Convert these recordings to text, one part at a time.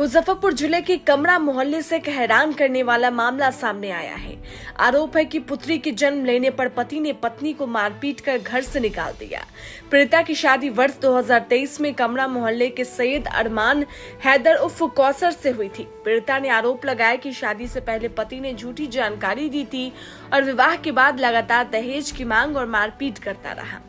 मुजफ्फरपुर जिले के कमरा मोहल्ले से एक हैरान करने वाला मामला सामने आया है। आरोप है कि पुत्री के जन्म लेने पर पति ने पत्नी को मारपीट कर घर से निकाल दिया। पीड़िता की शादी वर्ष 2023 में कमरा मोहल्ले के सैयद अरमान हैदर उर्फ कौसर से हुई थी। पीड़िता ने आरोप लगाया कि शादी से पहले पति ने झूठी जानकारी दी थी और विवाह के बाद लगातार दहेज की मांग और मारपीट करता रहा।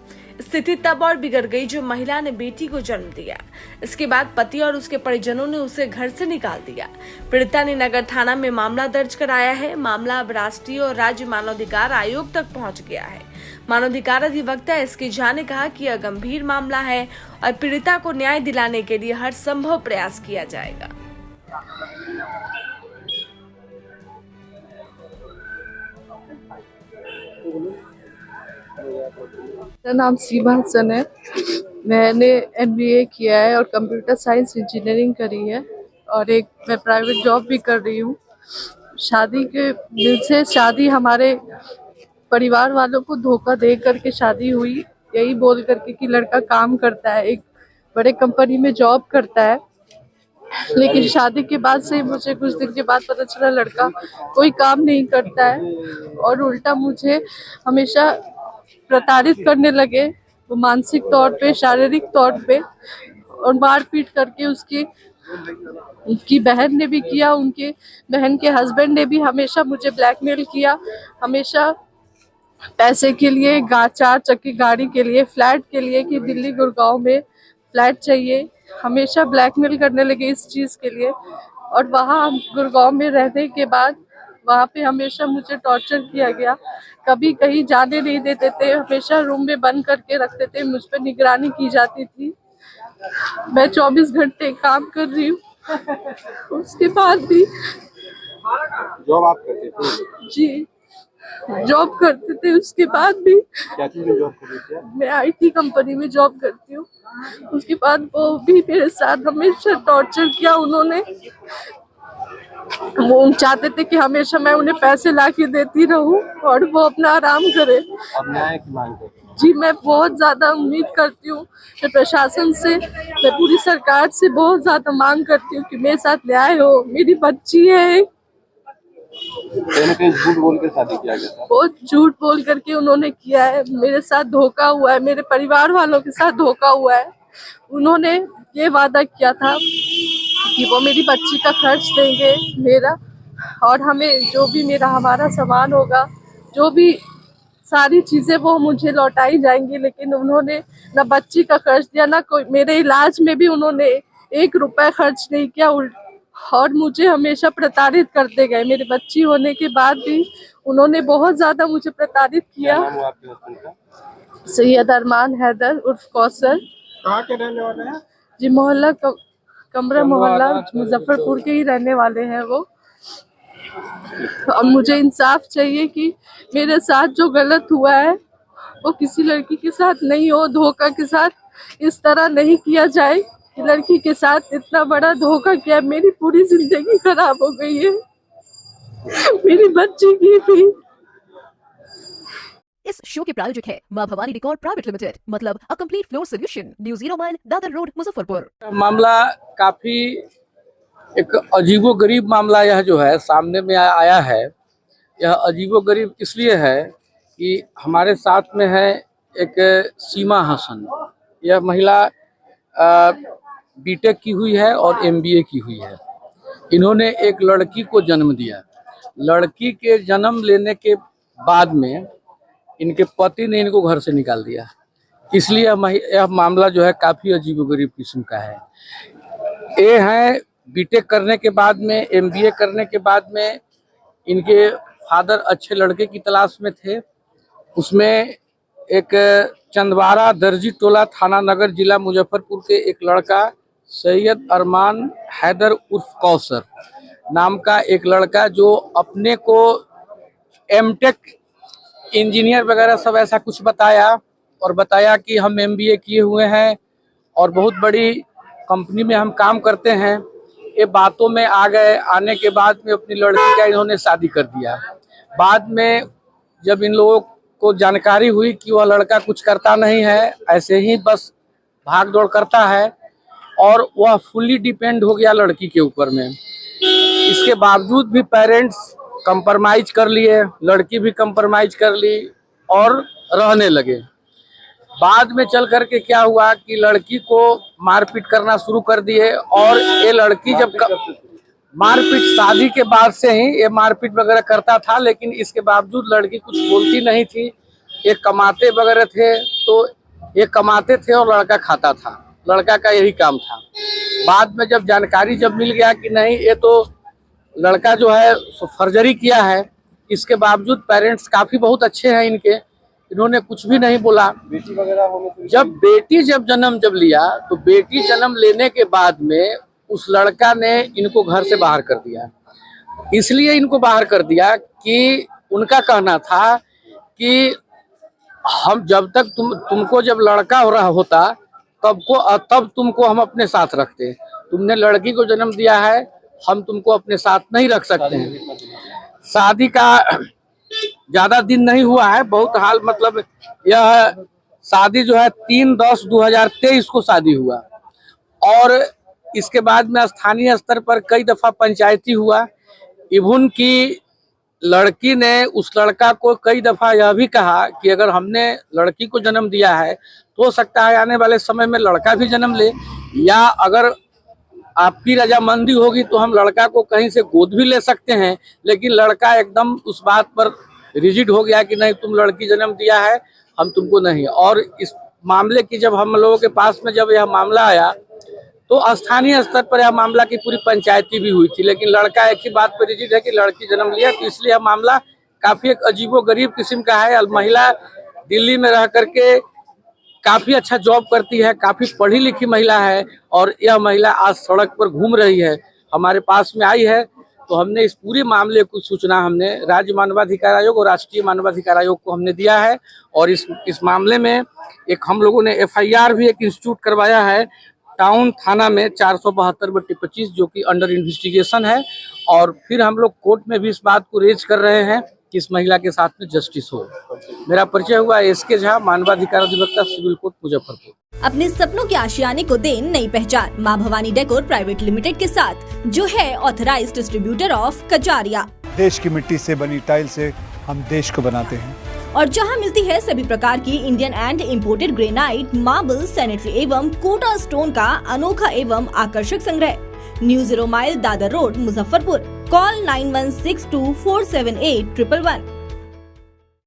स्थिति तब और बिगड़ गई जब महिला ने बेटी को जन्म दिया। इसके बाद पति और उसके परिजनों ने उसे घर से निकाल दिया। पीड़िता ने नगर थाना में मामला दर्ज कराया है। मामला अब राष्ट्रीय और राज्य मानवाधिकार आयोग तक पहुंच गया है। मानवाधिकार अधिवक्ता एसके झा ने कहा कि यह गंभीर मामला है और पीड़िता को न्याय दिलाने के लिए हर संभव प्रयास किया जाएगा। मेरा नाम सीमा हसन है। मैंने MBA किया है और कंप्यूटर साइंस इंजीनियरिंग करी है और एक मैं प्राइवेट जॉब भी कर रही हूँ। शादी के दिल से शादी हमारे परिवार वालों को धोखा दे करके शादी हुई, यही बोल करके कि लड़का काम करता है, एक बड़े कंपनी में जॉब करता है। लेकिन शादी के बाद से मुझे कुछ दिन के बाद पता चला लड़का कोई काम नहीं करता है और उल्टा मुझे हमेशा प्रताड़ित करने लगे। वो मानसिक तौर पे, शारीरिक तौर पे और मारपीट करके उनकी बहन ने भी किया, उनके बहन के हस्बैंड ने भी हमेशा मुझे ब्लैकमेल किया। हमेशा पैसे के लिए, 4 चक्की गाड़ी के लिए, फ्लैट के लिए कि दिल्ली गुड़गांव में फ्लैट चाहिए, हमेशा ब्लैकमेल करने लगे इस चीज़ के लिए। और वहाँ गुड़गांव में रहने के बाद वहाँ पे हमेशा मुझे टॉर्चर किया गया। कभी कहीं जाने नहीं देते थे, हमेशा रूम में बंद करके रखते थे, मुझ पर निगरानी की जाती थी। मैं 24 घंटे काम कर रही हूँ। उसके बाद भी जॉब आप करते थे? जी, जॉब करते थे। उसके बाद भी क्या चीज़ में जॉब करते थे? मैं IT कंपनी में जॉब करती हूँ। उसके बाद वो भी मेरे साथ हमेशा टॉर्चर किया उन्होंने। वो चाहते थे कि हमेशा मैं उन्हें पैसे ला के देती रहूं और वो अपना आराम करे। अब न्याय की मांग करते हैं? जी, मैं बहुत ज्यादा उम्मीद करती हूँ। मैं प्रशासन से, मैं पूरी सरकार से बहुत ज्यादा मांग करती हूँ कि मेरे साथ न्याय हो। मेरी बच्ची है। कहीं झूठ बोल के शादी किया गया था? बहुत झूठ बोल करके उन्होंने किया है। मेरे साथ धोखा हुआ है, मेरे परिवार वालों के साथ धोखा हुआ है। उन्होंने ये वादा किया था कि वो मेरी बच्ची का खर्च देंगे मेरा, और हमें जो भी हमारा सामान होगा, जो भी सारी चीजें वो मुझे लौटाई जाएंगी। लेकिन उन्होंने ना बच्ची का खर्च दिया, ना कोई मेरे इलाज में भी उन्होंने 1 रुपया खर्च नहीं किया। और मुझे हमेशा प्रताड़ित करते गए। मेरी बच्ची होने के बाद भी उन्होंने बहुत ज्यादा मुझे प्रताड़ित किया। क्या नाम हुआ आपके हस्बैंड का? सैयद अरमान हैदर उर्फ कौसर। कहाँ के रहने वाले हैं? जी, मोहल्ला कमरा मोहल्ला मुजफ्फरपुर के ही रहने वाले हैं वो। और मुझे इंसाफ चाहिए कि मेरे साथ जो गलत हुआ है वो किसी लड़की के साथ नहीं हो, धोखा के साथ इस तरह नहीं किया जाए। लड़की के साथ इतना बड़ा धोखा किया, मेरी पूरी जिंदगी खराब हो गई है, मेरी बच्ची की भी। इस शो के प्रायोजक है मां भवानी डेकोर प्राइवेट लिमिटेड, मतलब a complete floor solution, new 0 mile Dadar road Muzaffarpur. मामला काफी एक अजीबोगरीब मामला यह जो है सामने में आया है। यह अजीबोगरीब इसलिए है कि हमारे साथ में है एक सीमा हसन। यह महिला BTech की हुई है और MBA की हुई है। इन्होंने एक लड़की को जन्म दिया। लड़की के जन्म लेने के बाद में इनके पति ने इनको घर से निकाल दिया। इसलिए यह मामला जो है काफ़ी अजीबोगरीब किस्म का है। ये है BTech करने के बाद में, MBA करने के बाद में इनके फादर अच्छे लड़के की तलाश में थे। उसमें एक चंदवारा दर्जी टोला थाना नगर जिला मुजफ्फरपुर के एक लड़का सैयद अरमान हैदर उर्फ कौसर नाम का एक लड़का, जो अपने को MTech इंजीनियर वगैरह सब ऐसा कुछ बताया और बताया कि हम MBA किए हुए हैं और बहुत बड़ी कंपनी में हम काम करते हैं। ये बातों में आ गए। आने के बाद में अपनी लड़की का इन्होंने शादी कर दिया। बाद में जब इन लोगों को जानकारी हुई कि वह लड़का कुछ करता नहीं है, ऐसे ही बस भाग दौड़ करता है और वह फुल्ली डिपेंड हो गया लड़की के ऊपर में। इसके बावजूद भी पेरेंट्स कंप्रोमाइज कर लिए, लड़की भी कंप्रोमाइज कर ली और रहने लगे। बाद में चल करके क्या हुआ कि लड़की को मारपीट करना शुरू कर दिए, और ये लड़की जब मारपीट शादी के बाद से ही ये मारपीट वगैरह करता था, लेकिन इसके बावजूद लड़की कुछ बोलती नहीं थी। ये कमाते वगैरह थे, तो ये कमाते थे और लड़का खाता था, लड़का का यही काम था। बाद में जब जानकारी जब मिल गया कि नहीं ये तो लड़का जो है फर्जरी किया है, इसके बावजूद पेरेंट्स काफी बहुत अच्छे हैं इनके, इन्होंने कुछ भी नहीं बोला। बेटी वगैरह होने से जब बेटी जन्म लिया, तो बेटी जन्म लेने के बाद में उस लड़का ने इनको घर से बाहर कर दिया। इसलिए इनको बाहर कर दिया कि उनका कहना था कि हम जब तक तुमको जब लड़का हो रहा होता तब तुमको हम अपने साथ रखते, तुमने लड़की को जन्म दिया है, हम तुमको अपने साथ नहीं रख सकते हैं। शादी का ज्यादा दिन नहीं हुआ है, बहुत हाल मतलब यह शादी जो है 3/10/2023 को शादी हुआ, और इसके बाद में स्थानीय स्तर पर कई दफा पंचायती हुआ। इवन की लड़की ने उस लड़का को कई दफा यह भी कहा कि अगर हमने लड़की को जन्म दिया है तो हो सकता है आने वाले समय में लड़का भी जन्म ले, या अगर आपकी रजामंदी होगी तो हम लड़का को कहीं से गोद भी ले सकते हैं। लेकिन लड़का एकदम उस बात पर रिजिड हो गया कि नहीं, तुम लड़की जन्म दिया है, हम तुमको नहीं। और इस मामले की जब हम लोगों के पास में जब यह मामला आया तो स्थानीय स्तर पर यह मामला की पूरी पंचायती भी हुई थी, लेकिन लड़का एक ही बात पर रिजिड है कि लड़की जन्म लिया, तो इसलिए यह मामला काफी एक अजीबोगरीब किस्म का है। महिला दिल्ली में रह करके काफी अच्छा जॉब करती है, काफी पढ़ी लिखी महिला है, और यह महिला आज सड़क पर घूम रही है, हमारे पास में आई है। तो हमने इस पूरे मामले की सूचना हमने राज्य मानवाधिकार आयोग और राष्ट्रीय मानवाधिकार आयोग को हमने दिया है, और इस मामले में एक हम लोगों ने FIR भी एक इंस्टीट्यूट करवाया है टाउन थाना में 472/25, जो कि अंडर इन्वेस्टिगेशन है। और फिर हम लोग कोर्ट में भी इस बात को रेज कर रहे हैं कि इस महिला के साथ में जस्टिस हो। मेरा परिचय हुआ SK झा, मानवाधिकार अधिवक्ता, सिविल कोर्ट, मुजफ्फरपुर। अपने सपनों के आशियाने को दे नई पहचान मां भवानी डेकोर प्राइवेट लिमिटेड के साथ, जो है ऑथराइज्ड डिस्ट्रीब्यूटर ऑफ कजारिया। देश की मिट्टी से बनी टाइल से हम देश को बनाते हैं, और जहां मिलती है सभी प्रकार की Indian and imported granite, marble, sanitary एवं कोटा स्टोन का अनोखा एवं आकर्षक संग्रह। New 0 mile, Dadar road, Muzaffarpur. Call 9162478111।